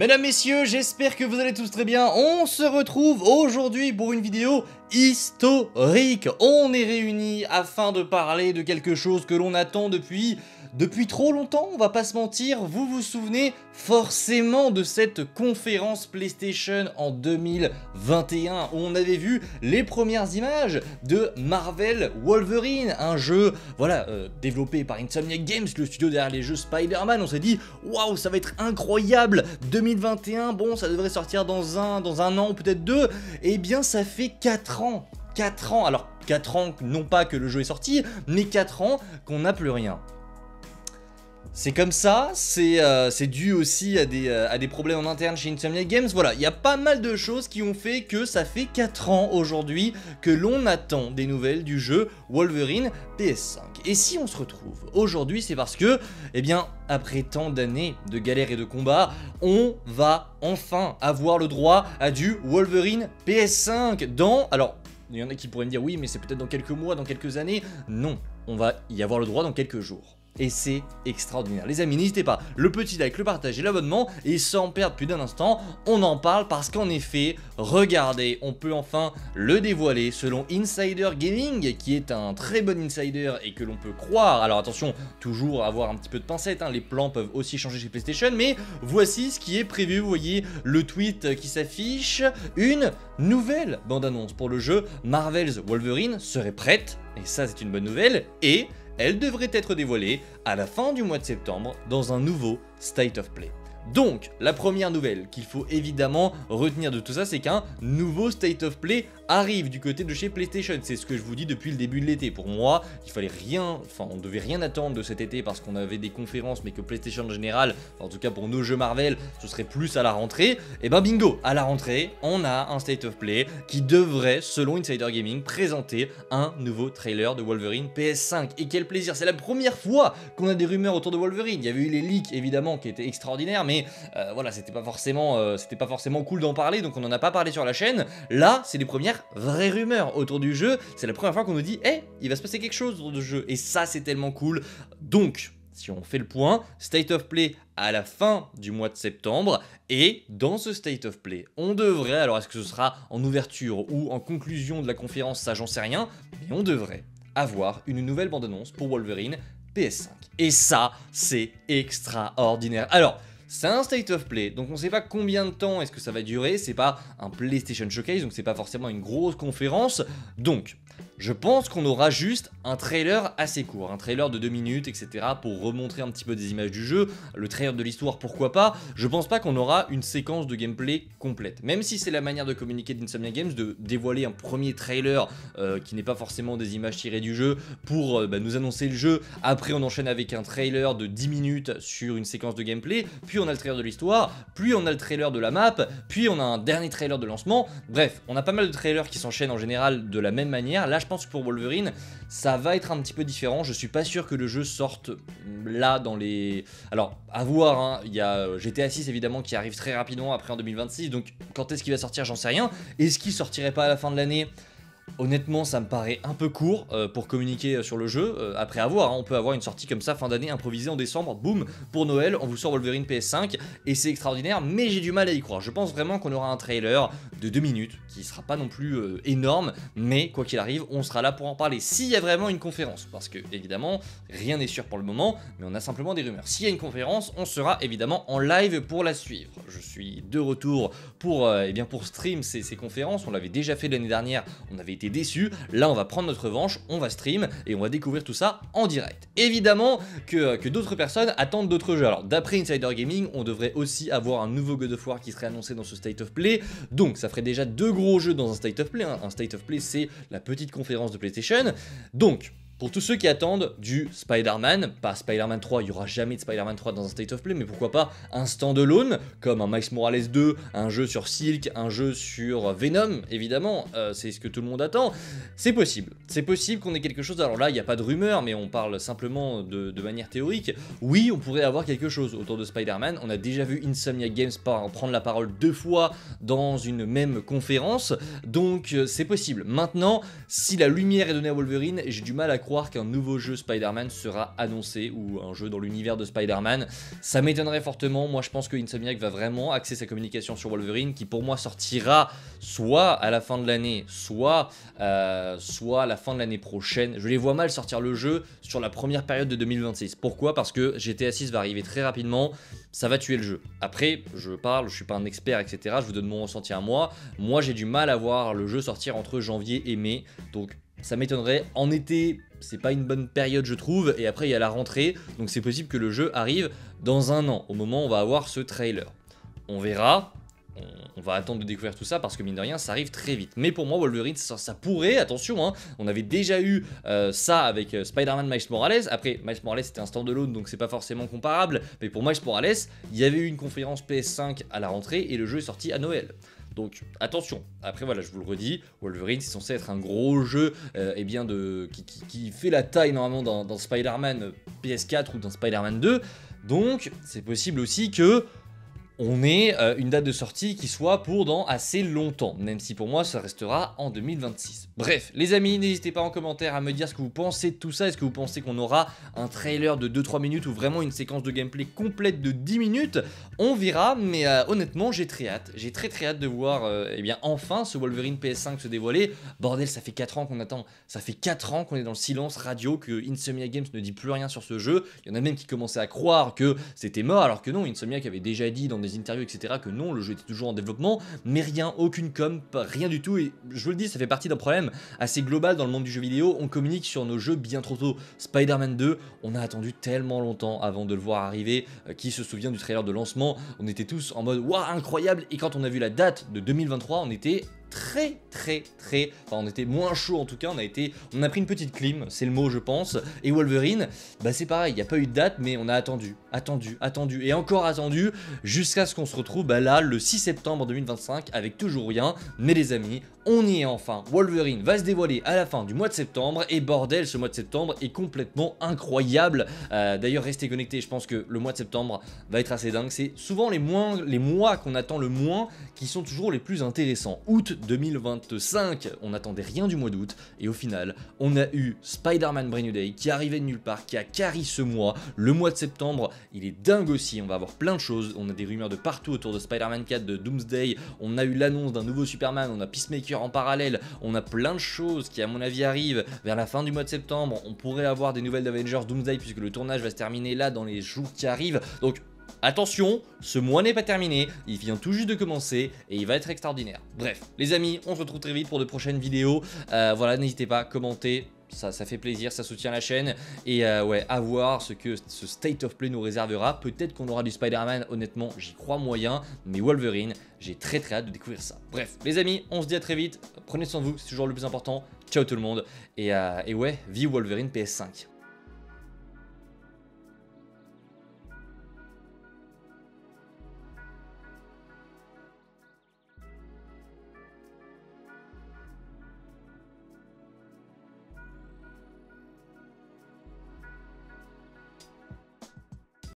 Mesdames, messieurs, j'espère que vous allez tous très bien. On se retrouve aujourd'hui pour une vidéo historique. On est réunis afin de parler de quelque chose que l'on attend depuis trop longtemps, on va pas se mentir. Vous vous souvenez forcément de cette conférence PlayStation en 2021 où on avait vu les premières images de Marvel Wolverine, un jeu développé par Insomniac Games, le studio derrière les jeux Spider-Man. On s'est dit waouh, ça va être incroyable. 2021, bon, ça devrait sortir dans un an ou peut-être deux. Eh bien, ça fait 4 ans. 4 ans, alors 4 ans, non pas que le jeu est sorti, mais 4 ans qu'on n'a plus rien. C'est comme ça, c'est dû aussi à des problèmes en interne chez Insomniac Games. Voilà, il y a pas mal de choses qui ont fait que ça fait 4 ans aujourd'hui que l'on attend des nouvelles du jeu Wolverine PS5. Et si on se retrouve aujourd'hui, c'est parce que, eh bien, après tant d'années de galères et de combats, on va enfin avoir le droit à du Wolverine PS5 dans... Alors, il y en a qui pourraient me dire oui, mais c'est peut-être dans quelques mois, dans quelques années. Non, on va y avoir le droit dans quelques jours. Et c'est extraordinaire. Les amis, n'hésitez pas, le petit like, le partage et l'abonnement. Et sans perdre plus d'un instant, on en parle parce qu'en effet, regardez, on peut enfin le dévoiler selon Insider Gaming, qui est un très bon insider et que l'on peut croire. Alors attention, toujours avoir un petit peu de pincette, hein, les plans peuvent aussi changer chez PlayStation, mais voici ce qui est prévu. Vous voyez le tweet qui s'affiche, une nouvelle bande-annonce pour le jeu Marvel's Wolverine serait prête, et ça c'est une bonne nouvelle, et elle devrait être dévoilée à la fin du mois de septembre dans un nouveau State of Play. Donc, la première nouvelle qu'il faut évidemment retenir de tout ça, c'est qu'un nouveau State of Play arrive du côté de chez PlayStation. C'est ce que je vous dis depuis le début de l'été. Pour moi, il fallait rien, on devait rien attendre de cet été parce qu'on avait des conférences, mais que PlayStation en général, en tout cas pour nos jeux Marvel, ce serait plus à la rentrée. Et ben bingo, à la rentrée, on a un State of Play qui devrait, selon Insider Gaming, présenter un nouveau trailer de Wolverine PS5. Et quel plaisir, c'est la première fois qu'on a des rumeurs autour de Wolverine. Il y avait eu les leaks évidemment qui étaient extraordinaires, mais voilà, c'était pas forcément cool d'en parler, donc on n'en a pas parlé sur la chaîne. Là, c'est les premières vraies rumeurs autour du jeu. C'est la première fois qu'on nous dit, hey, il va se passer quelque chose autour du jeu. Et ça, c'est tellement cool. Donc, si on fait le point, State of Play à la fin du mois de septembre, et dans ce State of Play, on devrait, alors est-ce que ce sera en ouverture ou en conclusion de la conférence, ça j'en sais rien, mais on devrait avoir une nouvelle bande-annonce pour Wolverine PS5. Et ça, c'est extraordinaire. Alors, c'est un State of Play, donc on ne sait pas combien de temps est-ce que ça va durer, c'est pas un PlayStation Showcase, donc c'est pas forcément une grosse conférence, donc je pense qu'on aura juste un trailer assez court, un trailer de 2 minutes, etc. pour remontrer un petit peu des images du jeu, le trailer de l'histoire, pourquoi pas. Je pense pas qu'on aura une séquence de gameplay complète, même si c'est la manière de communiquer d'Insomniac Games, de dévoiler un premier trailer qui n'est pas forcément des images tirées du jeu pour nous annoncer le jeu. Après on enchaîne avec un trailer de 10 minutes sur une séquence de gameplay, puis on a le trailer de l'histoire, puis on a le trailer de la map, puis on a un dernier trailer de lancement. Bref, on a pas mal de trailers qui s'enchaînent en général de la même manière. Là je pense que pour Wolverine ça va être un petit peu différent. Je suis pas sûr que le jeu sorte là dans les... Alors à voir, hein. Il y a GTA 6 évidemment qui arrive très rapidement après en 2026, donc quand est-ce qu'il va sortir j'en sais rien. Est-ce qu'il sortirait pas à la fin de l'année ? Honnêtement, ça me paraît un peu court pour communiquer sur le jeu. Après avoir, hein, on peut avoir une sortie comme ça fin d'année improvisée en décembre, boum, pour Noël, on vous sort Wolverine PS5 et c'est extraordinaire, mais j'ai du mal à y croire. Je pense vraiment qu'on aura un trailer de 2 minutes qui sera pas non plus énorme, mais quoi qu'il arrive, on sera là pour en parler s'il y a vraiment une conférence, parce que évidemment, rien n'est sûr pour le moment, mais on a simplement des rumeurs. S'il y a une conférence, on sera évidemment en live pour la suivre. Je suis de retour pour stream ces conférences. On l'avait déjà fait l'année dernière, on avait été déçus. Là on va prendre notre revanche, on va stream et on va découvrir tout ça en direct. Évidemment que d'autres personnes attendent d'autres jeux. Alors d'après Insider Gaming, on devrait aussi avoir un nouveau God of War qui serait annoncé dans ce State of Play, donc ça ferait déjà 2 gros jeux dans un State of Play, hein. Un State of Play c'est la petite conférence de PlayStation, donc pour tous ceux qui attendent du Spider-Man, pas Spider-Man 3, il n'y aura jamais de Spider-Man 3 dans un State of Play, mais pourquoi pas un standalone, comme un Miles Morales 2, un jeu sur Silk, un jeu sur Venom, évidemment, c'est ce que tout le monde attend. C'est possible qu'on ait quelque chose, alors là, il n'y a pas de rumeur, mais on parle simplement de manière théorique. Oui, on pourrait avoir quelque chose autour de Spider-Man, on a déjà vu Insomniac Games prendre la parole 2 fois dans une même conférence, donc c'est possible. Maintenant, si la lumière est donnée à Wolverine, j'ai du mal à croire croire qu'un nouveau jeu Spider-Man sera annoncé, ou un jeu dans l'univers de Spider-Man. Ça m'étonnerait fortement. Moi je pense que Insomniac va vraiment axer sa communication sur Wolverine, qui pour moi sortira soit à la fin de l'année, soit à la fin de l'année prochaine. Je les vois mal sortir le jeu sur la première période de 2026. Pourquoi? Parce que GTA 6 va arriver très rapidement, ça va tuer le jeu. Après, je suis pas un expert, etc. Je vous donne mon ressenti à moi. Moi, j'ai du mal à voir le jeu sortir entre janvier et mai. Donc, ça m'étonnerait. En été, c'est pas une bonne période, je trouve. Et après, il y a la rentrée. Donc, c'est possible que le jeu arrive dans un an, au moment où on va avoir ce trailer. On verra. On va attendre de découvrir tout ça parce que mine de rien ça arrive très vite. Mais pour moi Wolverine ça pourrait, attention hein, on avait déjà eu ça avec Spider-Man Miles Morales. Après Miles Morales c'était un standalone donc c'est pas forcément comparable. Mais pour Miles Morales il y avait eu une conférence PS5 à la rentrée et le jeu est sorti à Noël. Donc attention, après voilà je vous le redis, Wolverine c'est censé être un gros jeu qui fait la taille normalement dans Spider-Man PS4 ou dans Spider-Man 2. Donc c'est possible aussi que on ait une date de sortie qui soit pour dans assez longtemps, même si pour moi ça restera en 2026. Bref, les amis, n'hésitez pas en commentaire à me dire ce que vous pensez de tout ça. Est-ce que vous pensez qu'on aura un trailer de 2-3 minutes ou vraiment une séquence de gameplay complète de 10 minutes? On verra, mais honnêtement, j'ai très hâte. J'ai très hâte de voir enfin ce Wolverine PS5 se dévoiler. Bordel, ça fait 4 ans qu'on attend. Ça fait 4 ans qu'on est dans le silence radio, que Insomniac Games ne dit plus rien sur ce jeu. Il y en a même qui commençaient à croire que c'était mort, alors que non, Insomniac avait déjà dit dans des interviews, etc., que non, le jeu était toujours en développement, mais rien, aucune com, rien du tout. Et je vous le dis, ça fait partie d'un problème assez global dans le monde du jeu vidéo. On communique sur nos jeux bien trop tôt. Spider-Man 2, on a attendu tellement longtemps avant de le voir arriver. Qui se souvient du trailer de lancement? On était tous en mode waouh, incroyable. Et quand on a vu la date de 2023, on était on était moins chaud en tout cas, on a pris une petite clim, c'est le mot je pense. Et Wolverine, bah c'est pareil, il n'y a pas eu de date mais on a attendu et encore attendu jusqu'à ce qu'on se retrouve là le 6 septembre 2025 avec toujours rien. Mais les amis, on y est enfin. Wolverine va se dévoiler à la fin du mois de septembre et bordel, ce mois de septembre est complètement incroyable. D'ailleurs restez connectés, je pense que le mois de septembre va être assez dingue. C'est souvent les mois qu'on attend le moins qui sont toujours les plus intéressants. Août 2025, on n'attendait rien du mois d'août et au final on a eu Spider-Man Brand New Day qui arrivait de nulle part, qui a carry ce mois. Le mois de septembre il est dingue aussi, on va avoir plein de choses, on a des rumeurs de partout autour de Spider-Man 4, de Doomsday, on a eu l'annonce d'un nouveau Superman, on a Peacemaker en parallèle, on a plein de choses qui à mon avis arrivent vers la fin du mois de septembre. On pourrait avoir des nouvelles d'Avengers Doomsday puisque le tournage va se terminer là dans les jours qui arrivent. Donc attention, ce mois n'est pas terminé, il vient tout juste de commencer et il va être extraordinaire. Bref, les amis, on se retrouve très vite pour de prochaines vidéos. Voilà, n'hésitez pas à commenter, ça fait plaisir, ça soutient la chaîne. Et ouais, à voir ce que ce State of Play nous réservera. Peut-être qu'on aura du Spider-Man, honnêtement, j'y crois moyen. Mais Wolverine, j'ai très hâte de découvrir ça. Bref, les amis, on se dit à très vite. Prenez soin de vous, c'est toujours le plus important. Ciao tout le monde. Et ouais, vive Wolverine PS5.